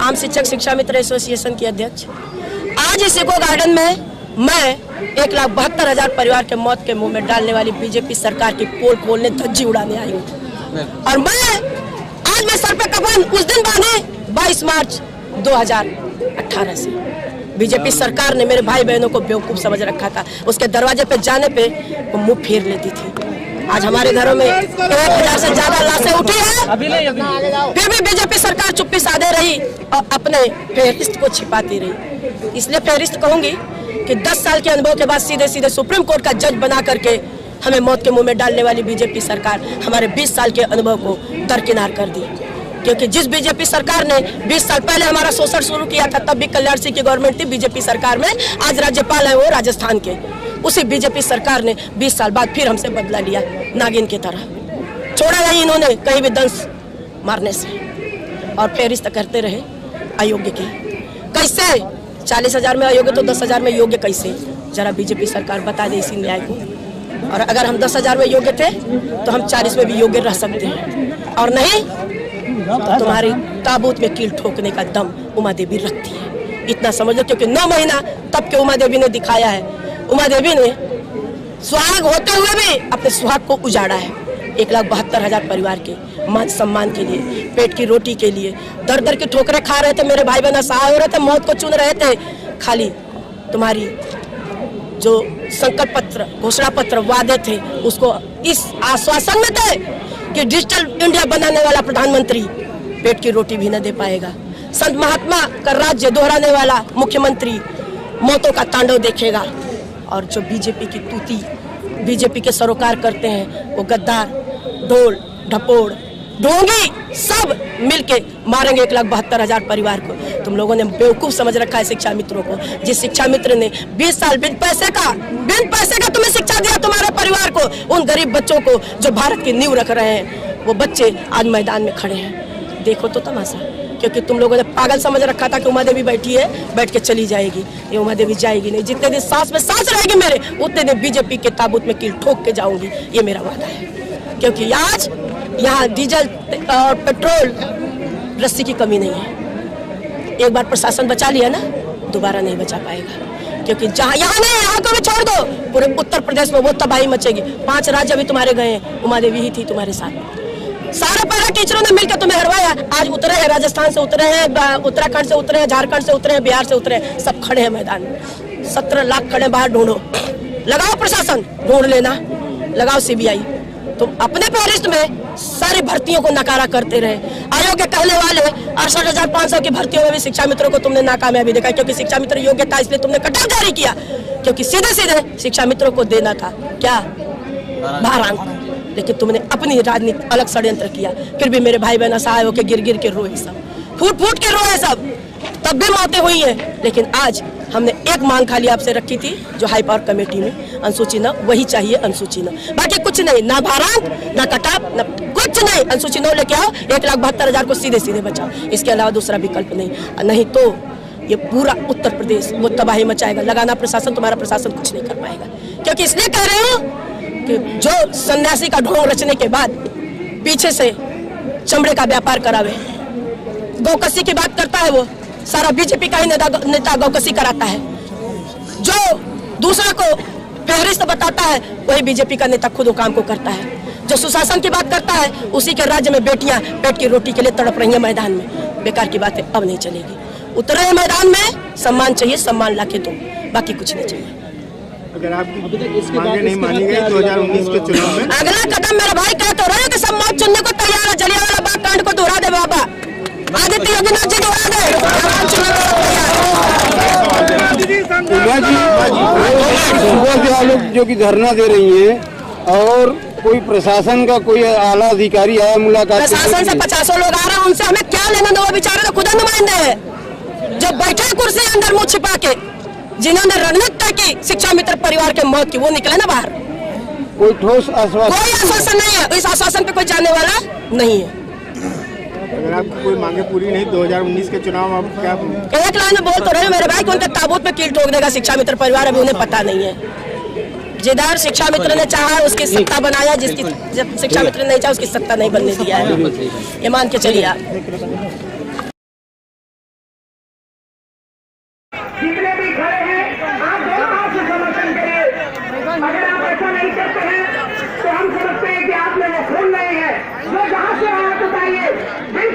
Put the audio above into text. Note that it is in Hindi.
आम शिक्षक शिक्षा मित्र एसोसिएशन की अध्यक्ष। आज इस इको गार्डन में मैं 1,72,000 परिवार के मौत के मुंह में डालने वाली बीजेपी सरकार की पोल खोलने धज्जी उड़ाने आई हूँ। और मैं सर पे कफन उस दिन बांधे 22 मार्च 2018 से। बीजेपी सरकार ने मेरे भाई बहनों को बेवकूफ समझ रखा था। उसके दरवाजे पे जाने पे वो मुंह फेर लेती थी। आज हमारे घरों में 1000 से ज्यादा लाशें उठी है, फिर भी बीजेपी सरकार चुप्पी साधे रही और अपने फेहरिस्त को छिपाती रही। इसलिए फेहरिस्त कहूंगी कि 10 साल के अनुभव के बाद सीधे सीधे सुप्रीम कोर्ट का जज बना करके हमें मौत के मुंह में डालने वाली बीजेपी सरकार हमारे 20 साल के अनुभव को दरकिनार कर दी। क्योंकि जिस बीजेपी सरकार ने 20 साल पहले हमारा शोषण शुरू किया था, तब भी कल्याण सिंह की गवर्नमेंट थी बीजेपी सरकार में। आज राज्यपाल है वो राजस्थान के। उसी बीजेपी सरकार ने 20 साल बाद फिर हमसे बदला लिया, नागिन की तरह। छोड़ा नहीं इन्होंने कहीं भी दंश मारने से, और फेरिस्त करते रहे अयोग्य के। कैसे 40,000 में अयोग्य तो 10,000 में योग्य कैसे? जरा बीजेपी सरकार बता दे इसी न्याय को। और अगर हम 10,000 में योग्य थे तो हम 40 में भी योग्य रह सकते हैं, और नहीं तो तुम्हारी ताबूत में कील ठोकने का दम उमा देवी रखती है। इतना समझ लो, क्योंकि 9 महीना तब के उमा देवी ने दिखाया है। उमा देवी ने सुहाग होते हुए भी अपने सुहाग को उजाड़ा है। 1,72,000 परिवार के मान सम्मान के लिए, पेट की रोटी के लिए दर दर की ठोकरें खा रहे थे। मेरे भाई बहन असहाय हो रहे थे, मौत को चुन रहे थे। खाली तुम्हारी जो संकल्प पत्र, घोषणा पत्र वादे थे, उसको इस आश्वासन में थे कि डिजिटल इंडिया बनाने वाला प्रधानमंत्री पेट की रोटी भी न दे पाएगा। संत महात्मा का राज्य दोहराने वाला मुख्यमंत्री मौतों का तांडव देखेगा। और जो बीजेपी की तूती, बीजेपी के सरोकार करते हैं, वो गद्दार, ढोल ढपोड़, ढोंगी सब मिलके मारेंगे 1,72,000 परिवार को। तुम लोगों ने बेवकूफ समझ रखा है शिक्षा मित्रों को। जिस शिक्षा मित्र ने 20 साल बिन पैसे का तुम्हें शिक्षा दिया तुम्हारे परिवार को, उन गरीब बच्चों को जो भारत की नींव रख रहे हैं, वो बच्चे आज मैदान में खड़े हैं। देखो तो तमाशा। क्योंकि तुम लोगों ने पागल समझ रखा था कि उमा देवी बैठी है, बैठ के चली जाएगी। ये उमा देवी जाएगी नहीं। जितने दिन सांस में सांस रहेगी मेरे, उतने दिन बीजेपी के ताबूत में कील ठोक के जाऊंगी। ये मेरा वादा है। क्योंकि आज यहाँ डीजल और पेट्रोल रस्सी की कमी नहीं है। एक बार प्रशासन बचा लिया ना, दोबारा नहीं बचा पाएगा। क्योंकि जहाँ यहाँ नहीं, यहाँ को भी छोड़ दो, पूरे उत्तर प्रदेश में वो तबाही मचेगी। 5 राज्य अभी तुम्हारे गए हैं, उमा देवी ही थी तुम्हारे साथ। सारे पैरा टीचरों ने मिलकर तुम्हें हरवाया। आज उतरे हैं, राजस्थान से उतरे हैं, उत्तराखंड से उतरे हैं, झारखंड से उतरे हैं, बिहार से उतरे हैं, सब खड़े हैं मैदान में। 17 लाख खड़े बाहर। ढूंढो, लगाओ प्रशासन, ढूंढ लेना, लगाओ CBI। तुम अपने फेहरिस्त में सारी भर्तियों को नकारा करते रहे। आयोग के कहने वाले 68,500 की भर्तियों में भी शिक्षा मित्रों को तुमने नाकामयाबी देखा। क्योंकि शिक्षा मित्र योग्य था, इसलिए तुमने कटाव जारी किया। क्योंकि सीधे सीधे शिक्षा मित्रों को देना था क्या? भारांक। लेकिन तुमने अपनी राजनीति अलग षड्यंत्र किया। फिर भी मेरे भाई बहन असहाय होकर गिर गिर के रोए, सब फूट फूट के रोए सब, तब भी मौतें हुई हैं। लेकिन आज हमने एक मांग खाली आपसे रखी थी, जो हाई पावर कमेटी में अनुसूची न, वही चाहिए अनुसूची न। बाकी कुछ नहीं, ना भारांक, ना कटाव, ना कुछ नहीं। अनुसूची 9 लेके आओ, 1,72,000 को सीधे सीधे बचाओ। इसके अलावा दूसरा विकल्प नहीं। नहीं तो ये पूरा उत्तर प्रदेश वो तबाही मचाएगा। लगाना प्रशासन, तुम्हारा प्रशासन कुछ नहीं कर पाएगा। क्योंकि इसलिए कह रही हूँ कि जो सन्यासी का ढोंग रचने के बाद पीछे से चमड़े का व्यापार करावे, गौकसी की बात करता है, वो सारा बीजेपी का ही नेता गौकसी कराता है। जो दूसरे को फेहरिस्त बताता है, वही बीजेपी का नेता खुद वो काम को करता है। जो सुशासन की बात करता है, उसी के राज्य में बेटियां पेट की रोटी के लिए तड़प रही हैं मैदान में। बेकार की बातें अब नहीं चलेगी। उतरे हैं मैदान में, सम्मान चाहिए, सम्मान लाके दो, बाकी कुछ नहीं चाहिए। अगर आपकी मांगे नहीं मानी गई 2019 के चुनाव में, अगला कदम मेरा भाई कह तो रहे हो कि सब मौत चुनने को तैयार है। जलियांवाला बाग कांड को दोहरा दे बाबा, आदित्य योगीनाथ जी दोहरा दे। जो कि धरना दे रही है, और कोई प्रशासन का कोई आला अधिकारी आया मुलाकात? प्रशासन से 50 लोग आ रहे हैं, उनसे हमें क्या लेना दो? वो बेचारे तो खुदा नुमाइंदे हैं, जो बैठे कुर्सी अंदर मुंह छिपा के, जिन्होंने रणनीति की शिक्षा मित्र परिवार के मौत की, वो निकले ना बाहर। कोई ठोस आश्वासन? कोई आश्वासन नहीं है। इस आश्वासन पे कोई जाने वाला नहीं है। अगर आपकी कोई मांगे पूरी नहीं 2019 के चुनाव, आप क्या? एक लाइन में बोल तो रहे हो मेरे भाई कि उनके ताबूत में कील ठोक देगा शिक्षा मित्र परिवार। अभी उन्हें पता नहीं है। जिधर शिक्षा मित्र ने चाहा उसकी सत्ता बनाया, जिसकी शिक्षा मित्र ने नहीं चाहा उसकी सत्ता नहीं बनने दिया है। ये मान के चलिए आप। है